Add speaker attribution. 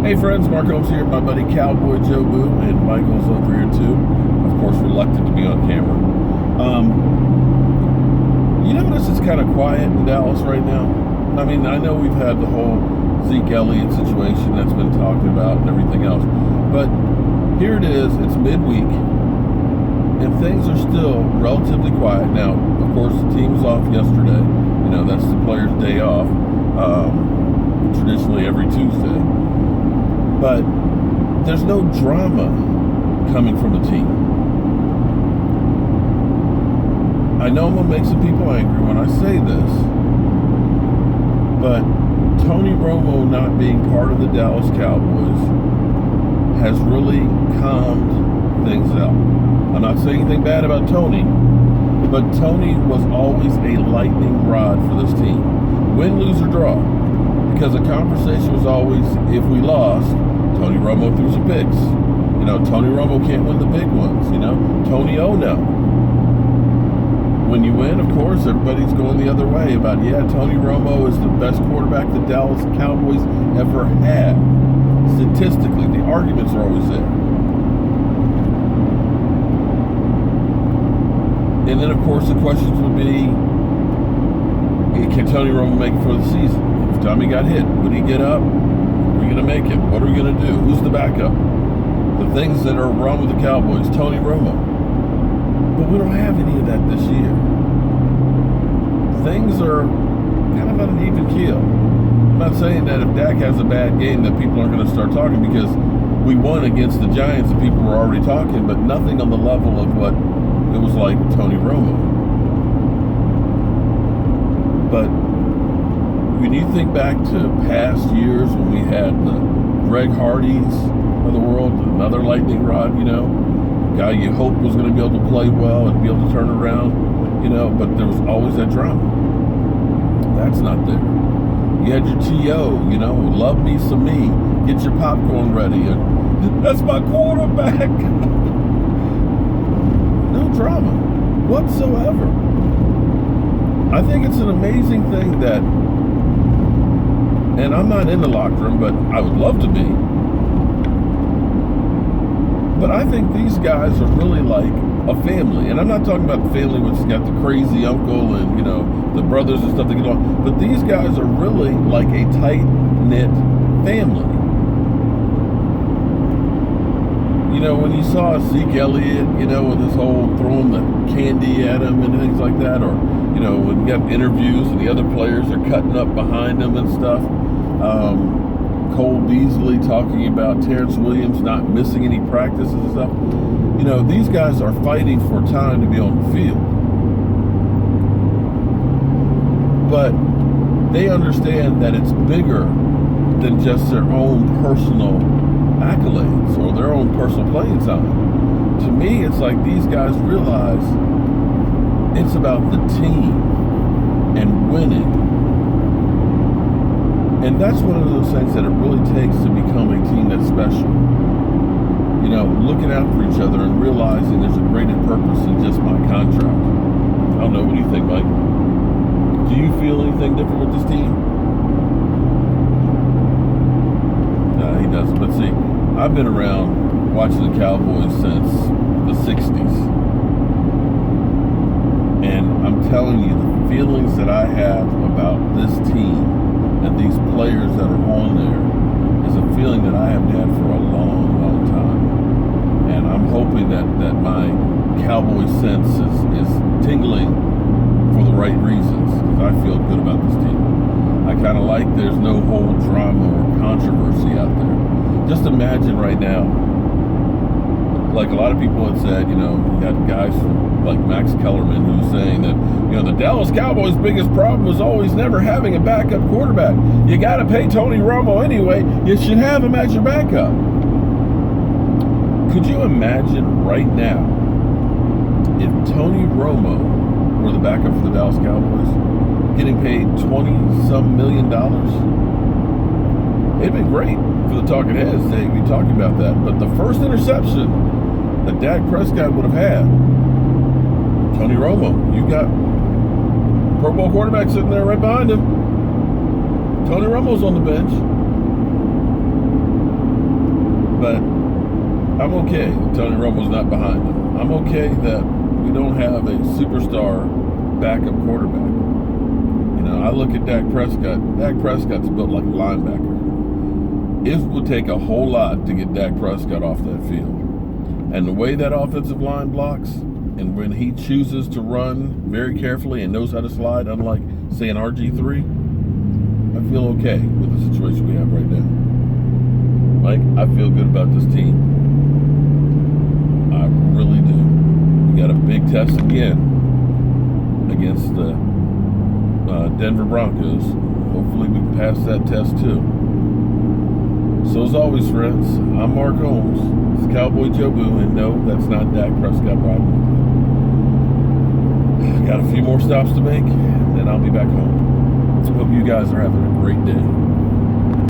Speaker 1: Hey friends, Mark Holmes here, my buddy Cowboy Joe Boo, and Michael's over here too. Of course, reluctant to be on camera. You notice it's kind of quiet in Dallas right now? I mean, I know we've had the whole Zeke Elliott situation that's been talked about and everything else, but here it is, it's midweek, and things are still relatively quiet. Now, of course, the team was off yesterday. You know, that's the player's day off, traditionally every Tuesday. But there's no drama coming from the team. I know I'm going to make some people angry when I say this, but Tony Romo not being part of the Dallas Cowboys has really calmed things out. I'm not saying anything bad about Tony, but Tony was always a lightning rod for this team. Win, lose, or draw. Because the conversation was always, if we lost, Tony Romo threw some picks. You know, Tony Romo can't win the big ones, you know. Tony no. When you win, of course, everybody's going the other way about, yeah, Tony Romo is the best quarterback the Dallas Cowboys ever had. Statistically, the arguments are always there. And then, of course, the questions would be, can Tony Romo make it for the season? If Tommy got hit, would he get up? Are we going to make it? What are we going to do? Who's the backup? The things that are wrong with the Cowboys, Tony Romo. But we don't have any of that this year. Things are kind of on an even keel. I'm not saying that if Dak has a bad game that people aren't going to start talking, because we won against the Giants and people were already talking, but nothing on the level of what it was like Tony Romo. But when you think back to past years when we had the Greg Hardys of the world, another lightning rod, you know, a guy you hoped was going to be able to play well and be able to turn around, you know, but there was always that drama. That's not there. You had your T.O., you know, love me some me, get your popcorn ready, and that's my quarterback. No drama whatsoever. I think it's an amazing thing that, and I'm not in the locker room, but I would love to be. But I think these guys are really like a family. And I'm not talking about the family which has got the crazy uncle and, you know, the brothers and stuff that get on. But these guys are really like a tight-knit family. You know, when you saw Zeke Elliott, you know, with his whole throwing the candy at him and things like that, or, you know, when you got interviews and the other players are cutting up behind him and stuff. Cole Beasley talking about Terrence Williams not missing any practices and stuff. You know, these guys are fighting for time to be on the field. But they understand that it's bigger than just their own personal accolades or their own personal playing time. To me, it's like these guys realize it's about the team and winning. And that's one of those things that it really takes to become a team that's special. You know, looking out for each other and realizing there's a greater purpose than just my contract. I don't know, what do you think, Mike? Do you feel anything different with this team? No, he doesn't. But see, I've been around watching the Cowboys since the 60s. And I'm telling you, the feelings that I have about this team and these players that are on there is a feeling that I haven't had for a long, long time. And I'm hoping that my Cowboy sense is tingling for the right reasons, because I feel good about this team. I kind of like there's no whole drama or controversy out there. Just imagine right now, like a lot of people had said, you know, you got guys from like Max Kellerman who's saying that, you know, the Dallas Cowboys' biggest problem was always never having a backup quarterback. You got to pay Tony Romo anyway. You should have him as your backup. Could you imagine right now if Tony Romo were the backup for the Dallas Cowboys, getting paid $20-some million? It'd been great for the talking heads. They'd be talking about that. But the first interception that Dak Prescott would have had, Tony Romo, you got Pro Bowl quarterback sitting there right behind him. Tony Romo's on the bench. But I'm okay that Tony Romo's not behind him. I'm okay that we don't have a superstar backup quarterback. You know, I look at Dak Prescott. Dak Prescott's built like a linebacker. It would take a whole lot to get Dak Prescott off that field. And the way that offensive line blocks, and when he chooses to run very carefully and knows how to slide, unlike, say, an RG3, I feel okay with the situation we have right now. Mike, I feel good about this team. I really do. We got a big test again against the Denver Broncos. Hopefully we can pass that test too. So as always, friends, I'm Mark Holmes. It's Cowboy Jobu, and no, that's not Dak Prescott riding with me. Got a few more stops to make, and then I'll be back home. Hope you guys are having a great day.